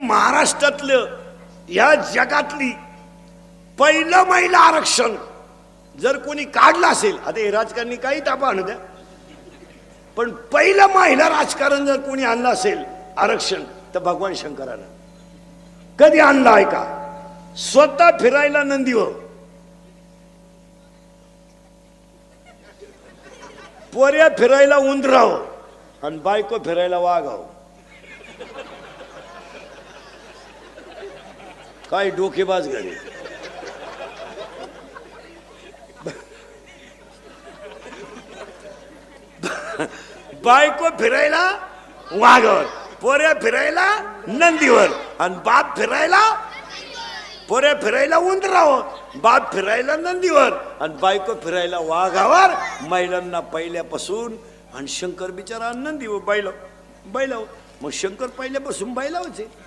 महाराष्ट्रातलं या जगातली पहिलं महिला आरक्षण जर कोणी काढलं असेल, आता हे राजकारणी काही तापा आणू द्या, पण पहिलं महिला राजकारण जर कोणी आणलं असेल आरक्षण तर भगवान शंकरानं. कधी आणलं आहे का? स्वतः फिरायला नंदीवर, पोऱ्या फिरायला उंदराव आणि बायको फिरायला वाघाव. काय डोकेबाज घरी. बायको फिरायला वाघावर, पोऱ्या फिरायला नंदीवर आणि बाप फिरायला, पोऱ्या फिरायला उंदरावर, बाप फिरायला नंदीवर आणि बायको फिरायला वाघावर. महिलांना पहिल्यापासून आणि शंकर बिचारा नंदीवर, बैलाव. मग शंकर पहिल्यापासून बैलावच आहे.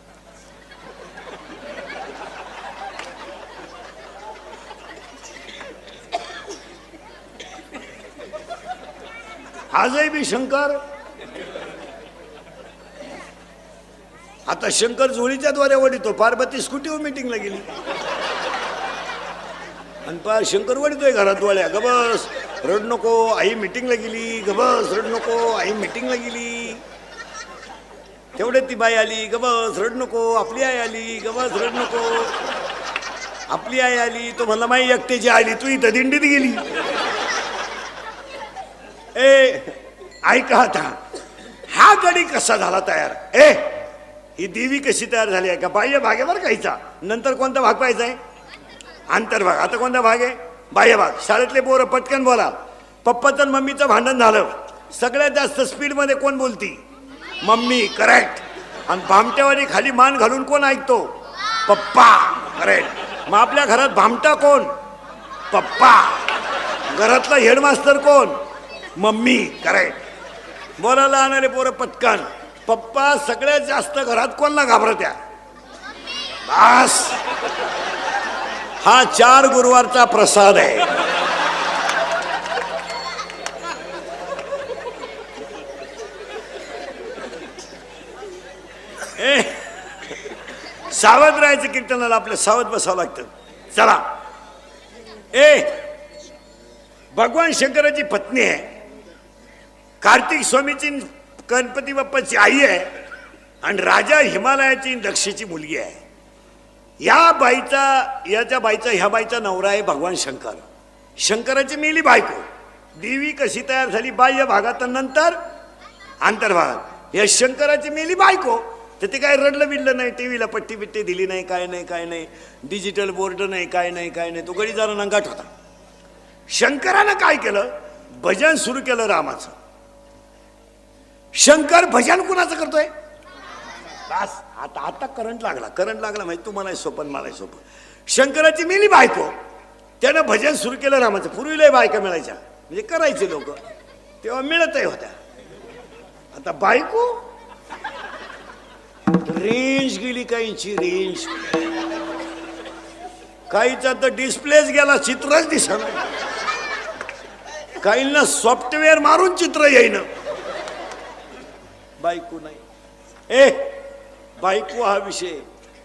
आजही बी शंकर. आता शंकर जोडीच्या द्वारे वडितो. पार्वती स्कूटीवर मीटिंगला गेली आणि शंकर वडितोय घरात वळ्या. गबस रड नको आई मीटिंगला गेली, गबस रड नको आई मीटिंगला गेली. तेवढे ती बाई आली, गबस रड नको आपली आई आली, गबस रड नको आपली आई आली. तो म्हणला माई एकट्याची आली, तू इथं दिंडीत गेली. ऐका आता हा गडी कसा झाला तयार? ही देवी कशी तयार झाली आहे का? बाह्य भागेवर काहीचा, नंतर कोणता भाग पाहिजे आहे? आंतरभाग. आता कोणता भाग आहे? बाह्य भाग. शाळेतले पोरं पटकन बोला. पप्पाचं आणि मम्मीचं भांडण झालं, सगळ्यात जास्त स्पीड मध्ये कोण बोलती? मम्मी. करेक्ट. आणि भामट्यावानी खाली मान घालून कोण ऐकतो? पप्पा. करेक्ट. मग आपल्या घरात भामटा कोण? पप्पा. घरातला हेडमास्टर कोण? मम्मी. करेक्ट. बोलायला आणणारे पोरं पटकन. पप्पा सगळ्यात जास्त घरात कोणला घाबरत्या? बस हा 4 गुरुवारचा प्रसाद आहे. सावध राहायचं कीर्तनाला, आपल्या सावध बसावं लागतं. चला. भगवान शंकराची पत्नी आहे, कार्तिक स्वामीची गणपती बाप्पाची आई आहे आणि राजा हिमालयाची दक्षची मुलगी आहे. ह्या बाईचा नवरा आहे भगवान शंकर. शंकराची मेली बायको. देवी कशी तयार झाली? बाह्य भागात नंतर आंतरभागात. या शंकराची मेली बायको, तर ते काय रडलं बिडलं नाही, टीव्हीला पट्टी बिट्टी दिली नाही, काय नाही, डिजिटल बोर्ड नाही, काय नाही. तो गडी जरा नंगाट होता. शंकरानं काय केलं? भजन सुरू केलं रामाचं. शंकर भजन कुणाचं करतोय? बस आता करंट लागला माहिती तुम्हाला सोपन मला सोपं. शंकराची मेली बायको, त्यानं भजन सुरू केलं रामाचं. पूर्वीला बायका मिळायच्या म्हणजे करायचे लोक, तेव्हा मिळतही होत्या. आता बायको रेंज गेली, काहींची रेंज, काहीचा तर डिस्प्लेच गेला, चित्रच दिसणार. काहींना सॉफ्टवेअर मारून चित्र येईन. बायको नाही. बायको हा विषय.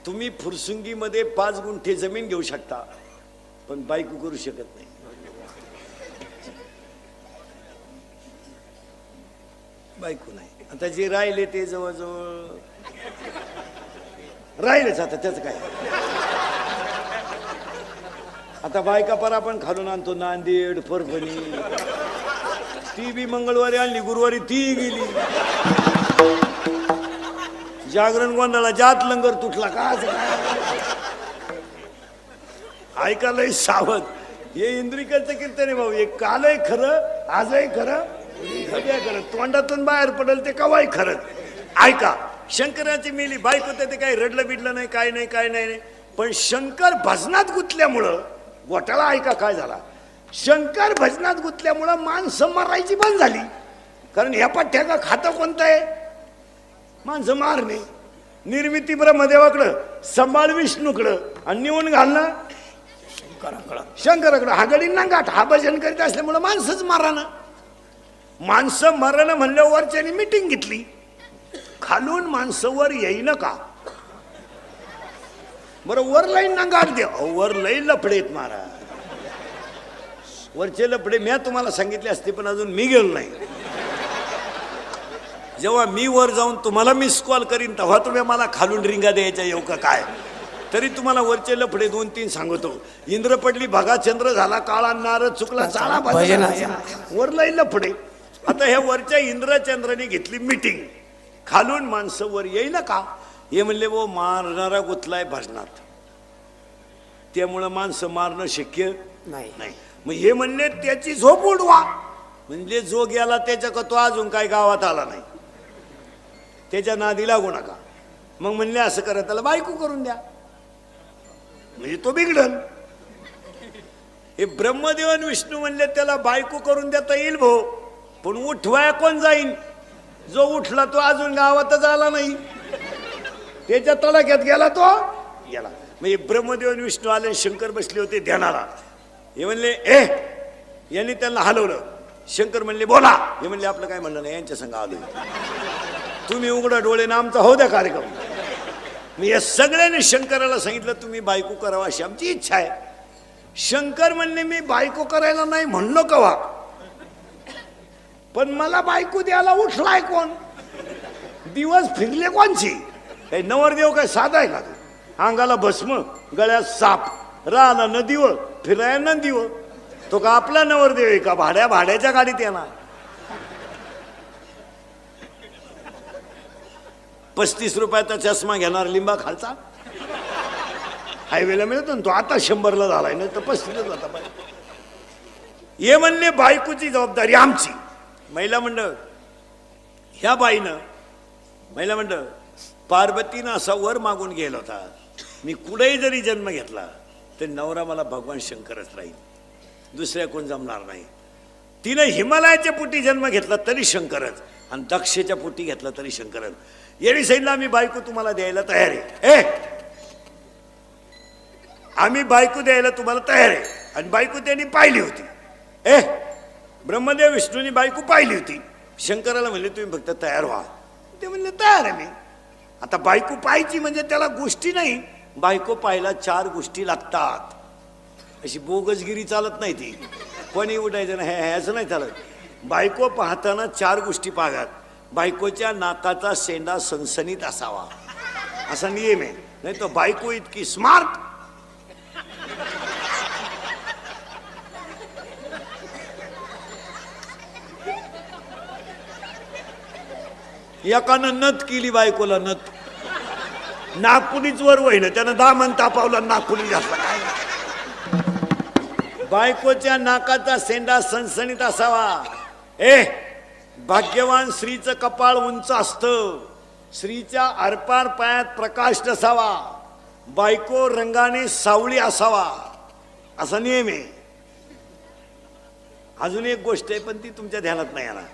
तुम्ही फुरसुंगीमध्ये 5 गुंठे जमीन घेऊ शकता, पण बायको करू शकत नाही. बायको नाही. आता जे राहिले ते जवळजवळ राहिलेच. आता त्याच काय, आता बायका पर आपण खालून आणतो, नांदेड, परभणी. ती बी मंगळवारी आणली, गुरुवारी ती गेली. जागरण गोंधळा, जात लंगर तुटला का? ऐकायला सावध. हे इंद्रिकलचं कीर्तन आहे भाऊ. हे कालही खरं, आजही खरं, खरं. तोंडातून बाहेर पडेल ते कवाही खरं. ऐका, शंकराची मेली बायको, ते काही रडलं बिडलं नाही, काय नाही. पण शंकर भजनात गुंतल्यामुळं घोटाळा. ऐका काय झाला. शंकर भजनात गुंतल्यामुळं माणसं मारायची बंद झाली. कारण ह्या पठ्ठ्याचं खातं कोणतं आहे? माणसं मारणे. निर्मिती ब्रह्मदेवाकडं, संभाळ विष्णूकडं आणि निवून घालणं शंकराकडं. हा गडींना गाठ. हा भजन करीत असल्यामुळं माणसंच मारानं. माणसं मरण म्हणल्यावर त्यांनी मिटिंग घेतली. खालून माणसावर येईन का? बरं वर लाईन ना गाठ द्या. वर लई लफडेत महाराज, वरचे लफडे मी तुम्हाला सांगितले असते पण अजून मी गेलो नाही. जेव्हा मी वर जाऊन तुम्हाला मिस कॉल करीन तेव्हा तुम्ही मला खालून रिंगा द्यायच्या येऊ का काय. तरी तुम्हाला वरचे लफडे 2-3 सांगतो. इंद्र पडली भगा चंद्र झाला काळा नारद चुकला चाळा वर लई लफडे. आता ह्या वरच्या इंद्र चंद्राने घेतली मीटिंग. खालून माणसं वर येईल का. हे म्हणले वो मारणारा गुतलाय भजनात, त्यामुळं माणसं मारणं शक्य नाही. मग हे म्हणले त्याची झोप उडवा. म्हणजे जो गेला त्याच्या का तो अजून काय गावात आला नाही, त्याच्या नादी लागू नका. मग म्हणले असं करा त्याला बायको करून द्या म्हणजे तो बिघडल. हे ब्रह्मदेव आणि विष्णू म्हणले त्याला बायको करून देता येईल भाऊ, पण उठवाया कोण जाईन. जो उठला तो अजून गावातच आला नाही, त्याच्या तडाख्यात गेला तो गेला. म्हणजे ब्रह्मदेव आणि विष्णू आले, शंकर बसले होते ध्यानाला. हे म्हणले यांनी त्यांना हलवलं. शंकर म्हणले बोला. हे म्हणले आपलं काय म्हणणं नाही, यांच्या संग आलोय. तुम्ही उघडा डोळे ना आमचा होऊ द्या कार्यक्रम. मी या सगळ्यांनी शंकराला सांगितलं तुम्ही बायको करावा अशी आमची इच्छा आहे. शंकर म्हणले मी बायको करायला नाही म्हणलो कवा, पण मला बायको द्यायला उठलाय कोण. दिवस फिरले कोणची. काही नवरदेव काय साधा आहे का. अंगाला भस्म, गळ्यात साप, राहला नदीवर फिराया नदीवर. तो का आपला नवरदेव आहे का. भाड्याच्या गाडीत येणार. 35 रुपयाचा चष्मा घेणार लिंबा खालचा. हायवेला मिळतो ना तो, आता 100ला झालाय ना तर 35ला जाता पाहिजे. हे म्हणले बायकोची जबाबदारी आमची. महिला मंडळ ह्या बाईनं महिला मंडळ पार्वतीनं असा वर मागून गेला होता, मी कुठेही जरी जन्म घेतला तर नवरा मला भगवान शंकरच राहील, दुसऱ्या कोण जमणार नाही. तिनं हिमालयाच्या पोटी जन्म घेतला तरी शंकरच, आणि दक्षेच्या पोटी घेतला तरी शंकरच. यांनी सांगितलं आम्ही बायको तुम्हाला द्यायला तयार आहे. आम्ही बायको द्यायला तुम्हाला तयार आहे. आणि बायको त्यांनी पाहिली होती. ब्रह्मदेव विष्णूंनी बायको पाहिली होती. शंकराला म्हणले तुम्ही फक्त तयार व्हा. ते म्हणले तयार आहे मी. आता बायको पाहायची म्हणजे त्याला गोष्टी नाही, बायको पाहायला 4 गोष्टी लागतात. अशी बोगसगिरी चालत नाही ती. कोणी उठायचं नाही ह्याचं नाही चालत. बायको पाहताना 4 गोष्टी पाहतात. बायकोच्या नाकाचा शेंडा सणसणीत असावा असा नियम आहे. नाही तर बायको इतकी स्मार्ट, एकानं नथ केली बायकोला, नथ नागपुडीच वर वहिलं त्यानं दामन तापावला, नागपुडी घातला. काय बायकोच्या नाकाचा शेंडा सणसणीत असावा. भाग्यवान स्त्रीचं कपाळ उंच असतं. स्त्रीच्या अर्पार पायात प्रकाश नसावा. बायको रंगाने सावळी असावा असा नियम आहे. अजून एक गोष्ट आहे पण ती तुमच्या ध्यानात नाही येणार.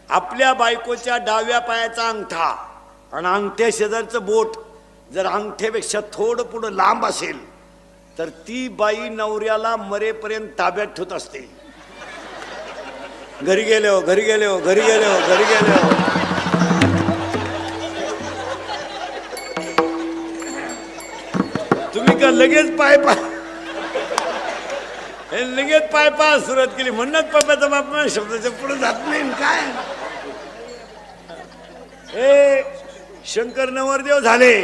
आपल्या बायकोच्या डाव्या पायाचा अंगठा आणि अंगठ्या शेजारचं बोट जर अंगठ्यापेक्षा थोडं पुढं लांब असेल तर ती बाई नवऱ्याला मरेपर्यंत ताब्यात ठेवत असते. घरी गेले हो, घरी गेले हो, घरी गेले हो, घरी गेले हो. तुम्ही का लगेच पाय लगेच पाय सुरुवात केली. म्हणूनच पप्पाचा बाप शब्दाच्या पुढे जात नाही काय. शंकर नवरदेव झाले.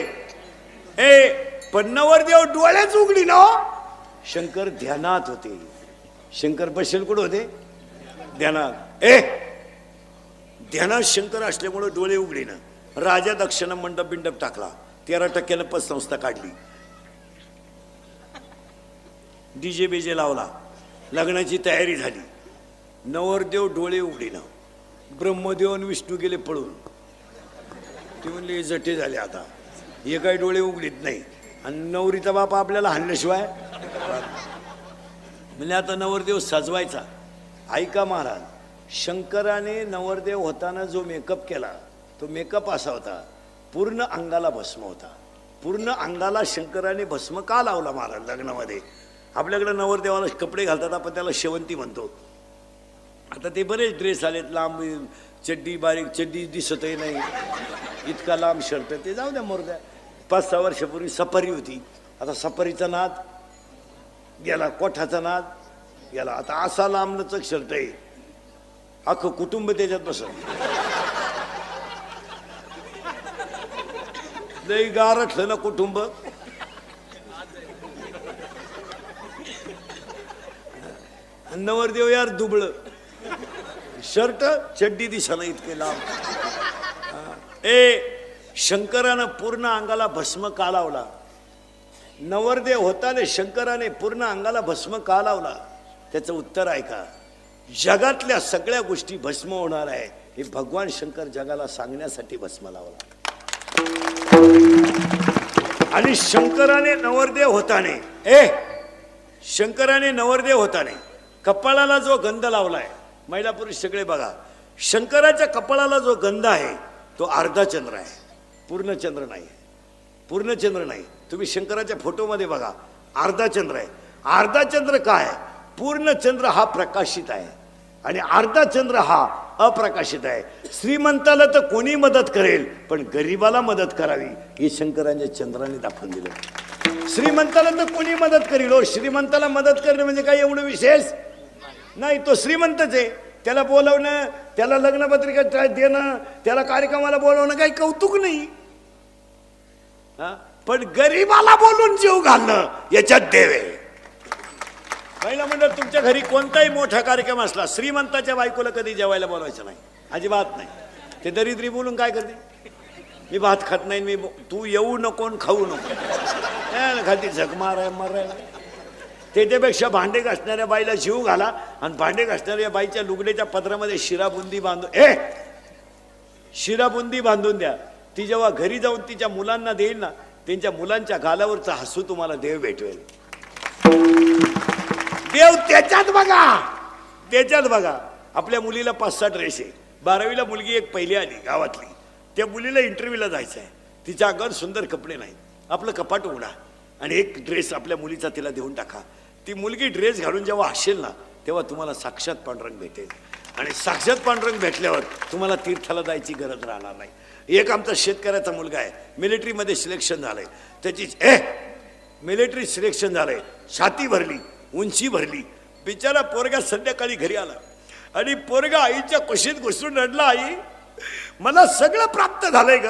पण नवरदेव डोळ्याच उघडी ना. शंकर ध्यानात होते. शंकर बसेल कुठं होते. ध्यानात. ध्यानात शंकर असल्यामुळे डोळे उघडी ना. राजा दक्षिण मंडप बिंडप टाकला. 13% पतसंस्था काढली. डीजे बीजे लावला. लग्नाची तयारी झाली. नवरदेव डोळे उघडी ना. ब्रह्मदेव आणि विष्णू गेले पळून. ते म्हणले जटे झाले आता हे काही डोळे उघडीत नाही. आणि नवरीचा बाप आपल्याला हाणल्याशिवाय म्हणजे आता नवरदेव सजवायचा. ऐका महाराज, शंकराने नवरदेव होताना जो मेकअप केला तो मेकअप असा होता, पूर्ण अंगाला भस्म होता. पूर्ण अंगाला शंकराने भस्म का लावला महाराज लग्नामध्ये. आपल्याकडे नवरदेवाला कपडे घालतात, आपण त्याला शेवंती म्हणतो. आता ते बरेच ड्रेस आलेत, लांब चड्डी, बारीक चड्डी दिसतही नाही, इतका लांब शर्ट, ते जाऊ द्या मोरद्या. 5-6 वर्षापूर्वी सफारी होती. आता सफारीचा नाद गेला, कोठाचा नाद गेला. आता असा लांबलचक शर्ट आहे, अख्खं कुटुंब त्याच्यात बसत. लई गारठलं ना कुटुंब. नवरदेव यार दुबळ, शर्ट चड्डी दिसाना इतके लांब. शंकरानं पूर्ण अंगाला भस्म का लावला? नवरदेव होताने शंकराने पूर्ण अंगाला भस्म का लावला? त्याचं उत्तर ऐका. जगातल्या सगळ्या गोष्टी भस्म होणार आहे हे भगवान शंकर जगाला सांगण्यासाठी भस्म लावला. आणि शंकराने नवरदेव होताने कपाळाला जो गंध लावलाय, महिला पुरुष सगळे बघा, शंकराच्या कपाळाला जो गंध आहे तो अर्धा चंद्र आहे, पूर्ण चंद्र नाही. पूर्ण चंद्र नाही. तुम्ही शंकराच्या फोटोमध्ये बघा, अर्धा चंद्र आहे. अर्धा चंद्र काय? पूर्ण चंद्र हा प्रकाशित आहे आणि अर्धा चंद्र हा अप्रकाशित आहे. श्रीमंताला तर कोणी मदत करेल, पण गरीबाला मदत करावी हे शंकराच्या चंद्राने दाखवून दिलं. श्रीमंताला तर कोणी मदत करील. हो, श्रीमंताला मदत करणं म्हणजे काय एवढं विशेष नाही. तो श्रीमंतच आहे, त्याला बोलवणं, त्याला लग्नपत्रिका देणं, त्याला कार्यक्रमाला बोलवणं काही कौतुक नाही. पण गरीबाला बोलून जीव घालणं याच्यात देव आहे. पहिला म्हणलं, तुमच्या घरी कोणताही मोठा कार्यक्रम असला, श्रीमंताच्या बायकोला कधी जेवायला बोलवायचं नाही, अजिबात नाही. ते दरिद्री बोलून काय करते, मी भात खात नाही, तू येऊ नको खाऊ नको, खाती झक मारायला. त्याच्यापेक्षा भांडे घासणाऱ्या बाईला जीव घाला आणि भांडे घासणाऱ्या बाईच्या लुगड्याच्या पदरामध्ये शिराबुंदी बांधून द्या. ती जेव्हा घरी जाऊन तिच्या मुलांना देईल ना, त्यांच्या मुलांच्या गालावरचा हसू तुम्हाला देव भेटवेल. देव त्याच्यात बघा. आपल्या मुलीला 5-6 ड्रेस आहे. 12वीला मुलगी एक पहिली आली गावातली. त्या मुलीला इंटरव्ह्यूला जायचं आहे. तिच्या अंगावर सुंदर कपडे नाही. आपलं कपाट उघडा आणि एक ड्रेस आपल्या मुलीचा तिला देऊन टाका. ती मुलगी ड्रेस घालून जेव्हा हसेल ना, तेव्हा तुम्हाला साक्षात पांडुरंग भेटेल. आणि साक्षात पांडुरंग भेटल्यावर तुम्हाला तीर्थाला जायची गरज राहणार नाही. एक आमचा शेतकऱ्याचा मुलगा आहे, मिलिटरीमध्ये सिलेक्शन झालंय. त्याची मिलिटरी सिलेक्शन झालंय, छाती भरली, उंची भरली. बिचारा पोरगा संध्याकाळी घरी आला आणि पोरगा आईच्या कुशीत घुसून रडला, आई मला सगळं प्राप्त झालंय ग,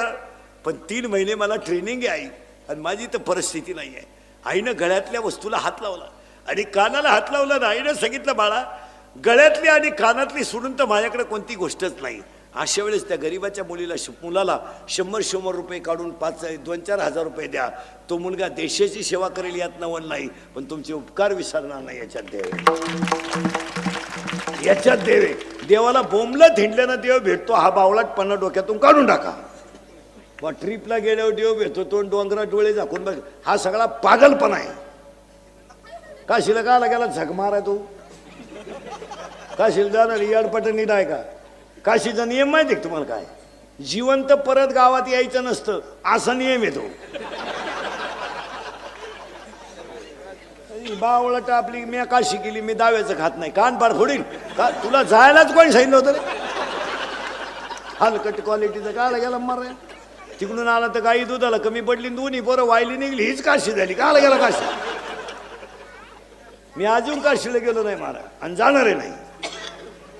पण 3 महिने मला ट्रेनिंग आहे आई, आणि माझी तर परिस्थिती नाही आहे. आईनं गळ्यातल्या वस्तूला हात लावला आणि कानाला हात लावला ना. आईनं सांगितलं, बाळा गळ्यातली आणि कानातली सोडून तर माझ्याकडे कोणती गोष्टच नाही. अशा वेळेस त्या गरीबाच्या मुलाला 100 रुपये काढून 2-4 हजार रुपये द्या. तो मुलगा देशाची सेवा करेल यात नवल नाही, पण तुमचे उपकार विसरणार नाही याच्यात देव. देवाला बोंबलं थिंडल्यानं देव भेटतो. हा बावळाटपणा डोक्यातून काढून टाका. मग ट्रिपला गेल्यावर देव भेटतो, तो डोंगरात डोळे झाकून बघ, हा सगळा पागलपणा आहे. काशीला काला गेला झक माराय तू? काशीला जाणार याडपटणी नाही का? काशीचा नियम माहिती आहे तुम्हाला काय? जिवंत परत गावात यायचं नसतं, असा नियम येतो. बावळट आपली मी काशी केली, मी दाव्याचं खात नाही, कान पाड फोडील का? तुला जायलाच कोणी सांगितलं होतं रे? हलकट क्वालिटीचं काला गेला मारा. तिकडून आला तर गाई दुधाला कमी पडली, दोन्ही पोरं वायली निघली, हीच काशी झाली. काला गेला काशी? मी अजून काशीला गेलो नाही महाराज, आणि जाणारे नाही.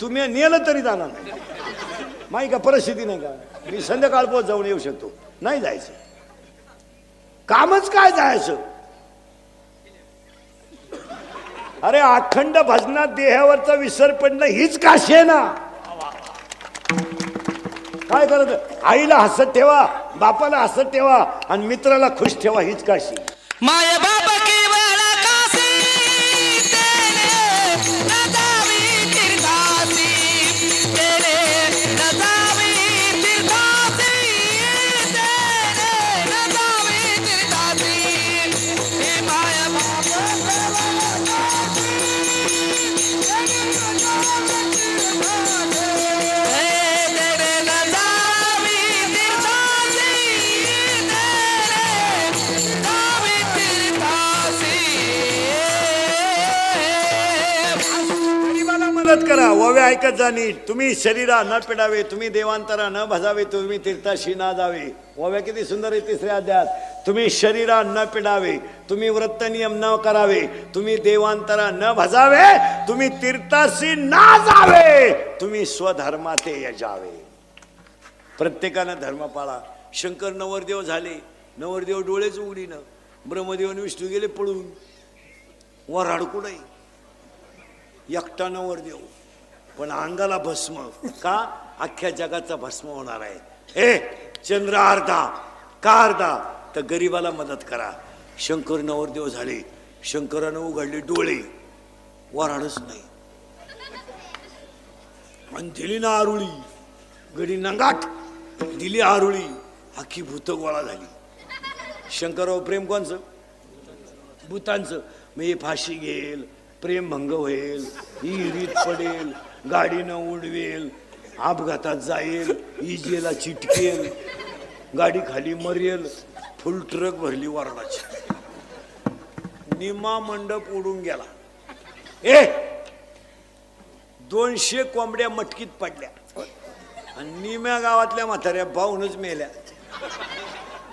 तुम्ही नेलं तरी जाणार नाही. माही का परिस्थिती नाही का? मी संध्याकाळ पोहोच जाऊन येऊ शकतो, नाही जायचं. कामच काय जायचं? अरे अखंड भजनात देहावरचा विसर पडणं हीच काशी आहे ना. काय करत? आईला हसत ठेवा, बापाला हसत ठेवा आणि मित्राला खुश ठेवा, हीच काशी. माय बाप की वेळा काशी तेरे नजावी तीर्थासी, तेरे नजावी तीर्थासी, तेरे नजावी तीर्थासी. हे माय बाप मदत करा. ओव्या ऐकत जा नीट. तुम्ही शरीरा न पिडावे, तुम्ही देवांतरा न भजावे, तुम्ही तीर्थाशी ना जावे. ओव्या किती सुंदर आहे 3ऱ्या अध्यायात. तुम्ही शरीरा न पिडावे, तुम्ही व्रत नियम न करावे, तुम्ही देवांतरा न भजावे, तुम्ही तीर्थासी ना जावे, तुम्ही स्वधर्माते यजावे. प्रत्येकानं धर्म पाळा. शंकर नवरदेव झाले, नवरदेव डोळेच उघडीनं, ब्रह्मदेव आणि विष्णू गेले पळून. वराड कुठे एकटा नवरदेव, पण अंगाला भस्म. का? अख्ख्या जगाचा भस्म होणार आहे. हे चंद्र अर्धा का अर्धा, तर गरीबाला मदत करा. शंकर नवरदेव झाले, शंकरानं उघडले डोळे, वराडच नाही. आणि दिली ना आरुळी, गडी नंगाट दिली आरुळी, अख्खी भूत गोळा झाली. शंकरावर प्रेम कोणचं? भूतांचं. मग हे फाशी घेईल, प्रेम भंग होईल, विहिरीत पडेल, गाडीनं उडवेल, अपघातात जाईल, इजेला चिटकेल, गाडी खाली मरेल. फुल ट्रक भरली वराडाची, निमा मंडप उडून गेला. 200 कोंबड्या मटकीत पडल्या आणि निम्या गावातल्या म्हाताऱ्या पाहूनच मेल्या.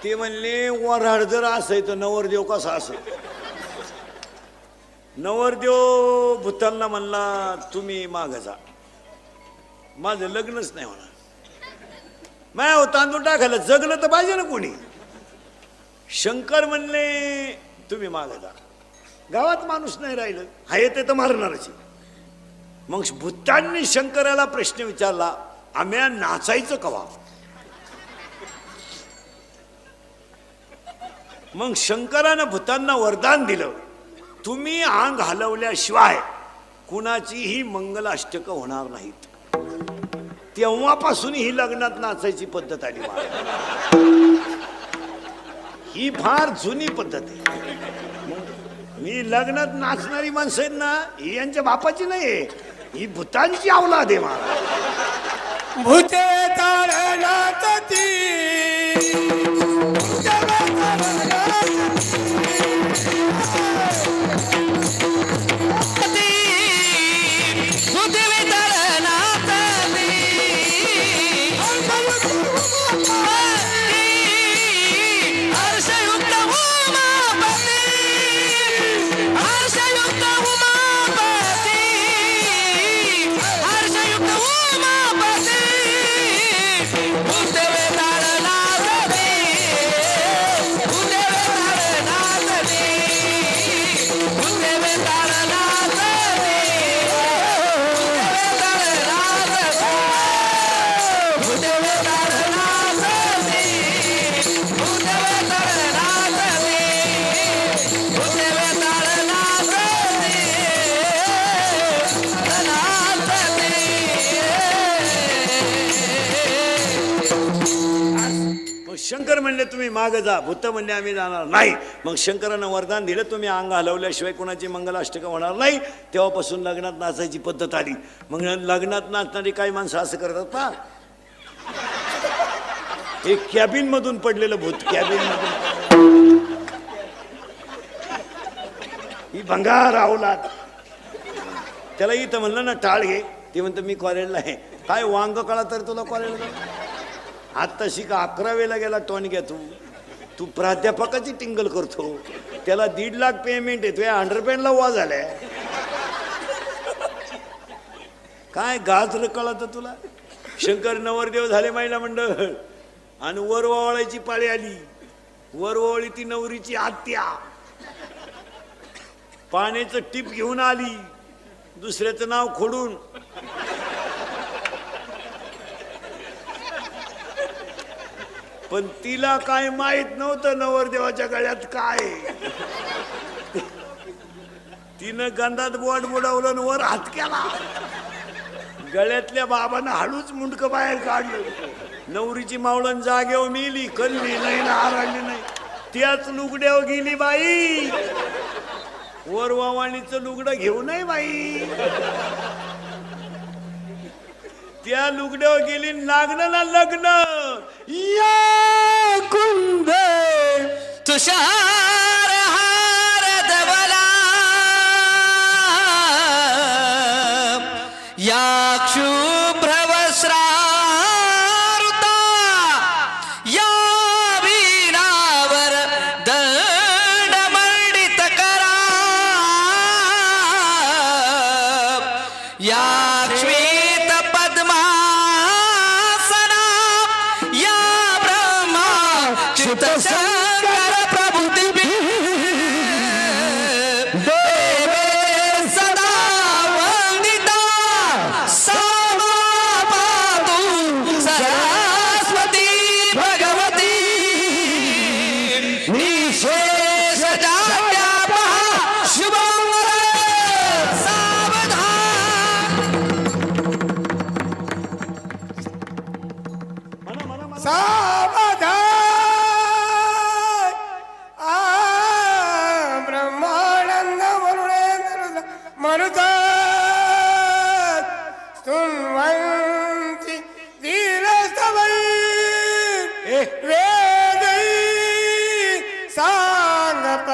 ते म्हणले वराड जर असाय तर नवरदेव कसा असं. नवरदेव भूतांना म्हणला तुम्ही माग जा, माझं लग्नच नाही होणार. माया तांदूळ टाकायला जगलं तर पाहिजे ना कोणी. शंकर म्हणले तुम्ही माग जा, गावात माणूस नाही राहिलं, हाय ते तर मारणारच. मग भूतांनी शंकराला प्रश्न विचारला, आम्ही नाचायचं कवा? मग शंकरानं भूतांना वरदान दिलं, तुम्ही अंग हलवल्याशिवाय कुणाचीही मंगलाष्टक होणार नाहीत. तेव्हापासून ही लग्नात नाचायची पद्धत आली. ही फार जुनी पद्धत आहे. मी लग्नात नाचणारी माणसं आहेत ना, ही यांच्या बापाची नाही, ही भूतांची अवलाद आहे. मला भूते ताळनातती शंकर म्हणले तुम्ही माग जा, भूत म्हणले आम्ही जाणार नाही. मग शंकरानं वरदान दिलं, तुम्ही अंग हलवल्याशिवाय कोणाची मंगलाष्टक होणार नाही. तेव्हापासून लग्नात नाचायची पद्धत आली. मग लग्नात नाचणारी काही माणसं असं करतात ना, हे कॅबिन मधून पडलेलं भूत, कॅबिन मधून ही भंगार अवलाद. त्याला इथं म्हणलं ना टाळ घे, ते म्हणतं मी कॉलेजला आहे. काय वांग कळा तर तुला कॉलेजला? आता शिका 11वीला गेला टोन घ्या. तू प्राध्यापकाची टिंगल करतो, त्याला 1.5 लाख पेमेंट आहे, तुझ्या अंडरपॅन्टला वा झालाय. काय गाजर कळत तुला? शंकर नवरदेव झाले महिला मंडळ, आणि वरवावळायची पाळी आली. वरवावळी ती नवरीची आत्या पाण्याचं टीप घेऊन आली, दुसऱ्याचं नाव खोडून. पण तिला काय माहित नव्हतं नवरदेवाच्या गळ्यात काय. तिनं गंधात बोट बुडवलं, वर हात केला. गळ्यातल्या बाबानं हळूच मुंडक बाहेर काढलं. नवरीची मावळण जागेवर मिली, कल्ली नाही ना आरडली नाही. त्याच लुगड्यावर गेली बाई. वरवावाणीचं लुगडं घेऊ नये बाई. त्या लुगड्यावर गेली, लागलं ना लग्न. या कुंभ तुषार हार धवला, या शुभ्र वस्त्रारुता, या वीणावर या श्वेत पद्मासना या ब्रह्मा चित्त शंकर प्रभुती देवे सदा वंदिता सामा पातु सरस्वती भगवती निशेष जात्या शुभंगर सावधान सावधान ब्रह्मानंद मरुता स्तुन्वन्ति धीरस्तवै वेदै साङ्गपदक्रमापनिषदि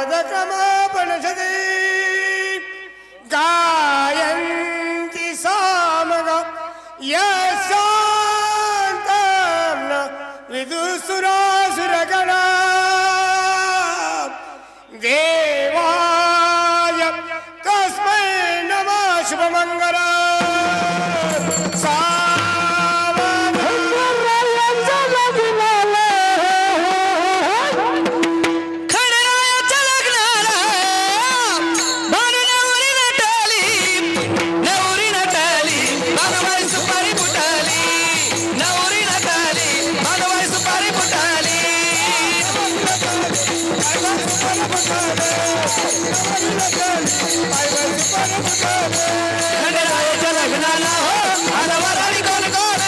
गायन्ति सामगा यशान्तं न विदुसुरासुरगणा देवाय तस्मै नमः शुभमङ्गल खंडरायाच्या लग्नाला भानुनवरी नटली भानुबाई सुपारी फुटाली नवरी नटली भानुबाई सुपारी फुटाली खंडरायाच्या लग्नाला हो आला वराडी कोण कोण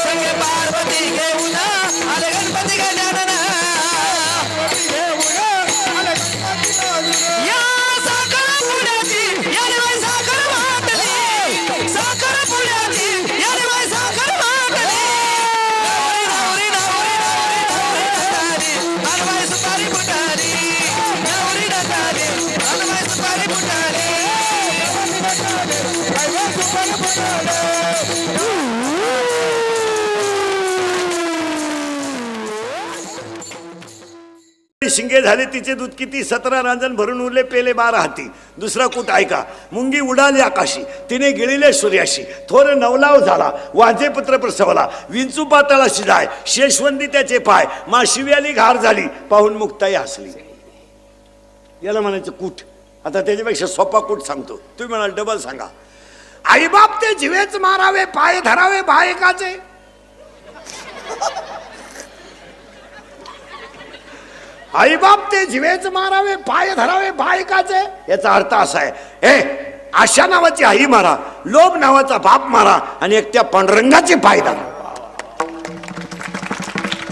संगे पार्वती घेऊन आले गणपती गजानन या साखर पुण्याची याने बाई साखर वाटली साखर पुण्याची याने बाई साखर वाटली नवरी नटाली भानुबाई सुपारी फुटाली नवरी नटाली भानुबाई सुपारी फुटाली शिंगे झाले तिचे दूध किती 17 रांजण भरून उरले पेले 12 हाती. दुसरा कूट ऐका. मुंगी उडाली आकाशी तिने गिळिले सूर्याशी थोर नवलाव झाला वाजे पुत्र प्रसवला विंचू पाताळाशी जाय शेषवंदी त्याचे पाय माशिव्याली घार झाली पाहून मुक्ताई हसली. याला म्हणायचं कूट. आता त्याच्यापेक्षा सोपा कूट सांगतो. तुम्ही म्हणाल डबल सांगा. आईबाप ते जिवेच मारावे पाय धरावे बायकाचे. आईबाप ते जिवेच मारावे पाय धरावे बायकाचे. याचा अर्थ असा आहे आशा नावाची आई मारा लोभ नावाचा बाप मारा आणि एकट्या पांडुरंगाचे पाय धरा.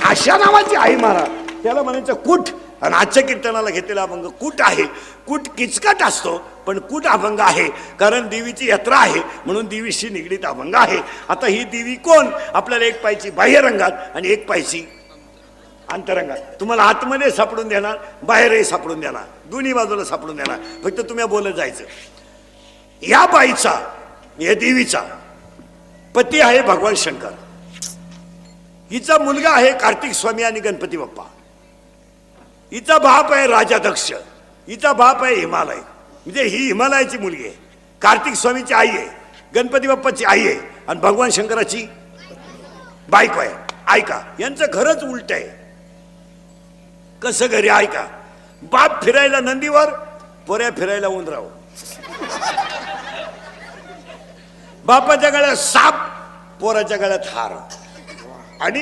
आशा नावाची आई मारा त्याला म्हणायचं कूट. आणि आजच्या कीर्तनाला घेतलेला अभंग कूट आहे. कूट किचकट असतो पण कूट अभंग आहे कारण देवीची यात्रा आहे म्हणून देवीशी निगडीत अभंग आहे. आता ही देवी कोण. आपल्याला एक पायची बाह्य रंगात आणि एक पायची अंतरंगात. तुम्हाला आतमध्ये सापडून देणार बाहेरही सापडून देणार दोन्ही बाजूला सापडून देणार. फक्त तुम्ही बोलत जायचं. या बाईचा या देवीचा पती आहे भगवान शंकर. हिचा मुलगा आहे कार्तिक स्वामी आणि गणपती बाप्पा. हिचा बाप आहे राजा दक्ष. हिचा बाप आहे हिमालय. म्हणजे ही हिमालयाची मुलगी आहे. कार्तिक स्वामीची आई आहे गणपती बाप्पाची आई आहे आणि भगवान शंकराची बायको आहे. ऐका यांचं खरंच उलट आहे. कसं घरी ऐका. बाप फिरायला नंदीवर पोऱ्या फिरायला उंदराव. बापाच्या गळ्यात साप पोराच्या गळ्यात हार आणि